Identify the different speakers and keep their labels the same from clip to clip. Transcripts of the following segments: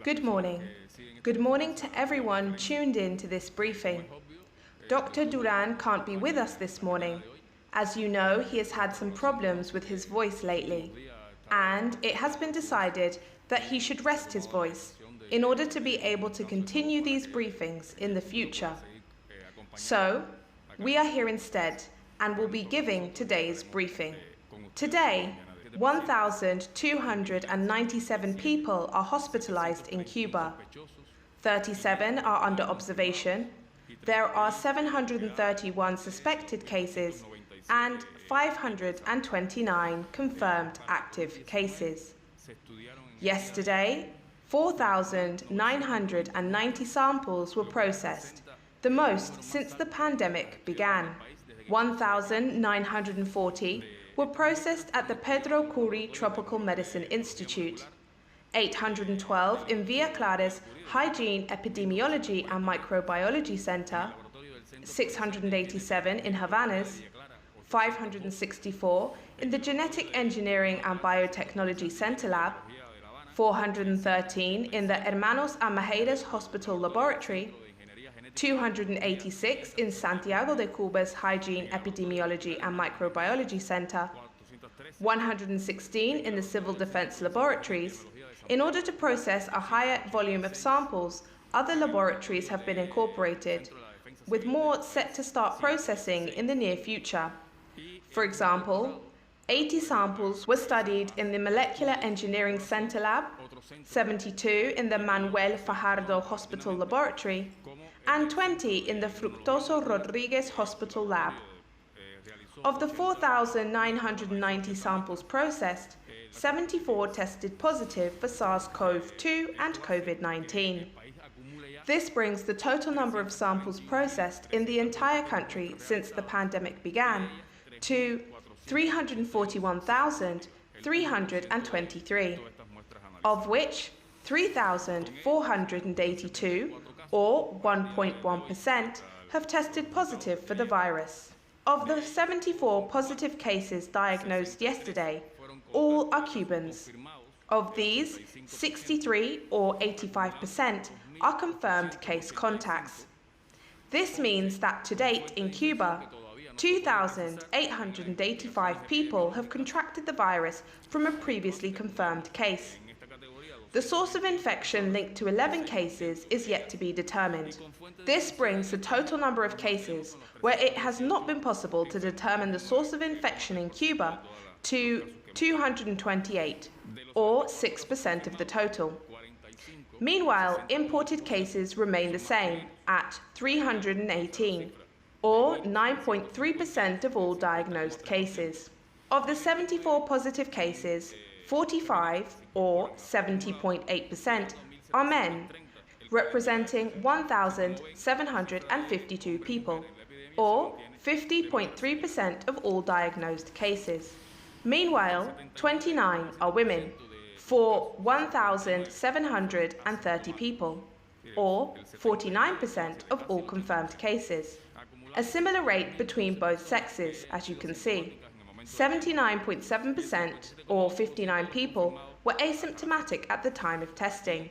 Speaker 1: Good morning. Good morning to everyone tuned in to this briefing. Dr. Duran can't be with us this morning. As you know, he has had some problems with his voice lately, and it has been decided that he should rest his voice in order to be able to continue these briefings in the future. So, we are here instead and will be giving today's briefing. Today, 1,297 people are hospitalized in Cuba. 37 are under observation. There are 731 suspected cases and 529 confirmed active cases. Yesterday, 4,990 samples were processed, the most since the pandemic began. 1,940 were processed at the Pedro Curi Tropical Medicine Institute, 812 in Villa Clara's Hygiene, Epidemiology and Microbiology Center, 687 in Havana's, 564 in the Genetic Engineering and Biotechnology Center Lab, 413 in the Hermanos Amajeiras Hospital Laboratory, 286 in Santiago de Cuba's Hygiene, Epidemiology and Microbiology Center, 116 in the Civil Defense Laboratories. In order to process a higher volume of samples, other laboratories have been incorporated, with more set to start processing in the near future. For example, 80 samples were studied in the Molecular Engineering Center Lab, 72 in the Manuel Fajardo Hospital Laboratory, and 20 in the Fructuoso Rodriguez Hospital Lab. Of the 4,990 samples processed, 74 tested positive for SARS-CoV-2 and COVID-19. This brings the total number of samples processed in the entire country since the pandemic began to 341,323, of which 3,482, or 1.1%, have tested positive for the virus. Of the 74 positive cases diagnosed yesterday, all are Cubans. Of these, 63, or 85%, are confirmed case contacts. This means that to date in Cuba, 2,885 people have contracted the virus from a previously confirmed case. The source of infection linked to 11 cases is yet to be determined. This brings the total number of cases where it has not been possible to determine the source of infection in Cuba to 228, or 6% of the total. Meanwhile, imported cases remain the same at 318, or 9.3% of all diagnosed cases. Of the 74 positive cases, 45, or 70.8%, are men, representing 1,752 people, or 50.3% of all diagnosed cases. Meanwhile, 29 are women, for 1,730 people, or 49% of all confirmed cases. A similar rate between both sexes, as you can see. 79.7%, or 59 people, were asymptomatic at the time of testing.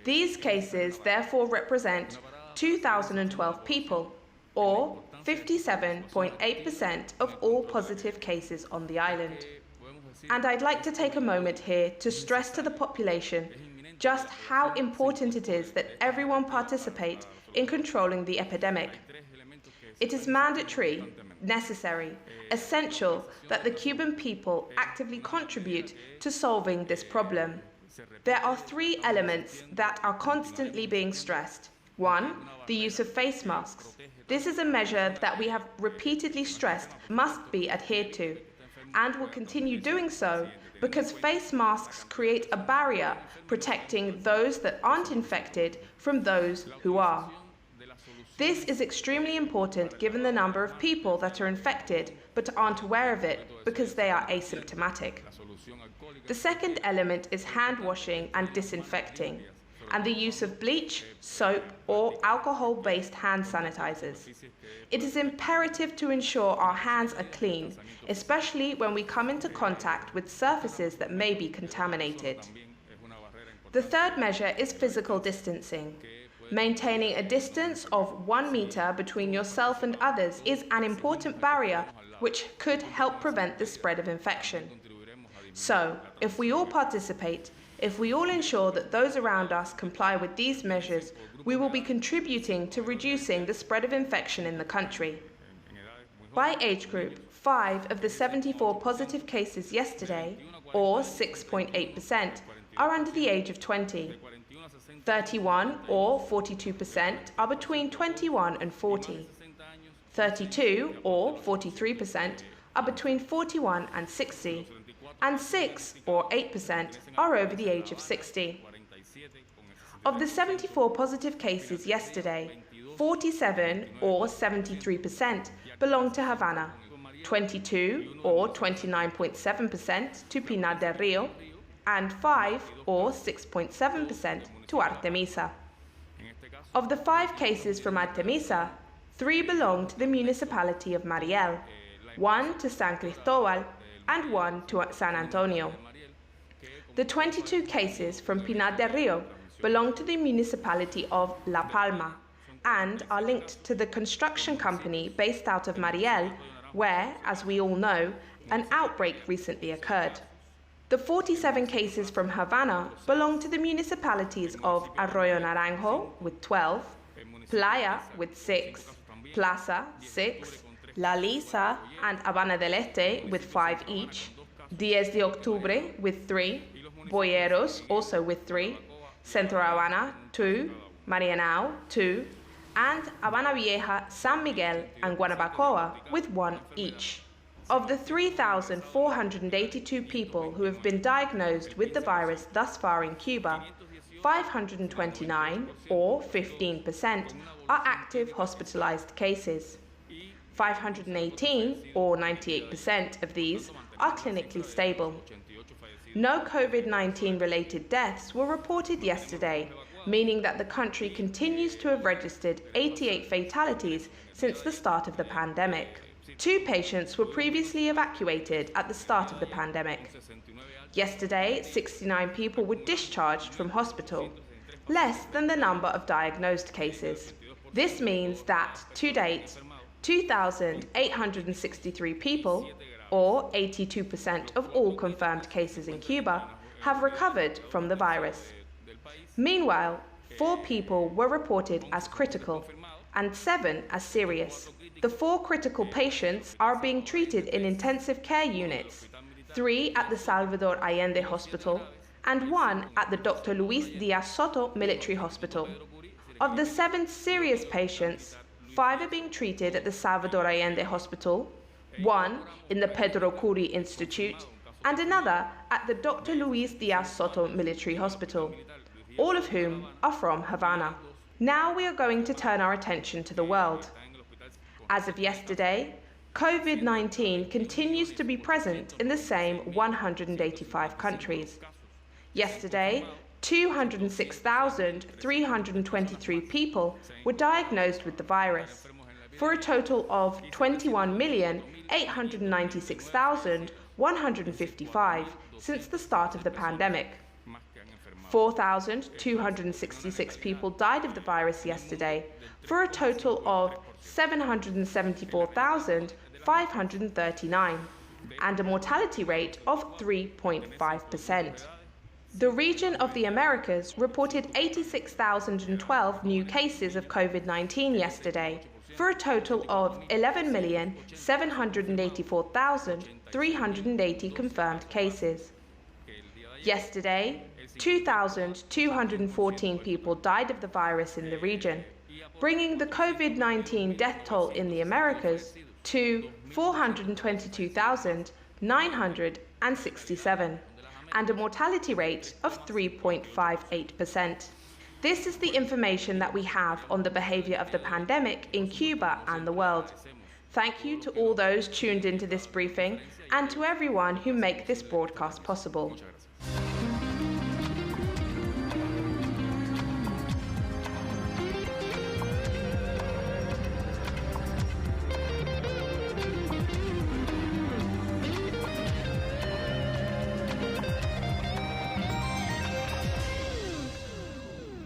Speaker 1: These cases therefore represent 2,012 people, or 57.8% of all positive cases on the island. And I'd like to take a moment here to stress to the population just how important it is that everyone participate in controlling the epidemic. It is mandatory, necessary, essential that the Cuban people actively contribute to solving this problem. There are three elements that are constantly being stressed. One, the use of face masks. This is a measure that we have repeatedly stressed must be adhered to, and will continue doing so because face masks create a barrier protecting those that aren't infected from those who are. This is extremely important given the number of people that are infected but aren't aware of it because they are asymptomatic. The second element is hand washing and disinfecting, and the use of bleach, soap, or alcohol-based hand sanitizers. It is imperative to ensure our hands are clean, especially when we come into contact with surfaces that may be contaminated. The third measure is physical distancing. Maintaining a distance of 1 meter between yourself and others is an important barrier which could help prevent the spread of infection. So, if we all participate, if we all ensure that those around us comply with these measures, we will be contributing to reducing the spread of infection in the country. By age group, 5 of the 74 positive cases yesterday, or 6.8%, are under the age of 20. 31, or 42%, are between 21 and 40. 32, or 43%, are between 41 and 60. And 6, or 8%, are over the age of 60. Of the 74 positive cases yesterday, 47, or 73%, belong to Havana, 22, or 29.7%, to Pinar del Rio, and 5, or 6.7%, to Artemisa. Of the 5 cases from Artemisa, 3 belong to the municipality of Mariel, 1 to San Cristobal, and 1 to San Antonio. The 22 cases from Pinar del Rio belong to the municipality of La Palma and are linked to the construction company based out of Mariel, where, as we all know, an outbreak recently occurred. The 47 cases from Havana belong to the municipalities of Arroyo Naranjo with 12, Playa with 6, Plaza 6, La Lisa and Habana del Este with 5 each, Diez de Octubre with 3, Boyeros also with 3, Centro Habana 2, Marianao 2, and Habana Vieja, San Miguel and Guanabacoa with 1 each. Of the 3,482 people who have been diagnosed with the virus thus far in Cuba, 529, or 15%, are active hospitalized cases. 518, or 98% of these, are clinically stable. No COVID-19 related deaths were reported yesterday, meaning that the country continues to have registered 88 fatalities since the start of the pandemic. 2 patients were previously evacuated at the start of the pandemic. Yesterday, 69 people were discharged from hospital, less than the number of diagnosed cases. This means that, to date, 2,863 people, or 82% of all confirmed cases in Cuba, have recovered from the virus. Meanwhile, 4 people were reported as critical and 7 as serious. The 4 critical patients are being treated in intensive care units, 3 at the Salvador Allende Hospital and 1 at the Dr. Luis Diaz Soto Military Hospital. Of the 7 serious patients, 5 are being treated at the Salvador Allende Hospital, 1 in the Pedro Curi Institute, and another at the Dr. Luis Diaz Soto Military Hospital, all of whom are from Havana. Now we are going to turn our attention to the world. As of yesterday, COVID-19 continues to be present in the same 185 countries. Yesterday, 206,323 people were diagnosed with the virus, for a total of 21,896,155 since the start of the pandemic. 4,266 people died of the virus yesterday, for a total of 774,539, and a mortality rate of 3.5%. The region of the Americas reported 86,012 new cases of COVID-19 yesterday, for a total of 11,784,380 confirmed cases. Yesterday, 2,214 people died of the virus in the region, bringing the COVID-19 death toll in the Americas to 422,967, and a mortality rate of 3.58%. This is the information that we have on the behavior of the pandemic in Cuba and the world. Thank you to all those tuned into this briefing and to everyone who make this broadcast possible.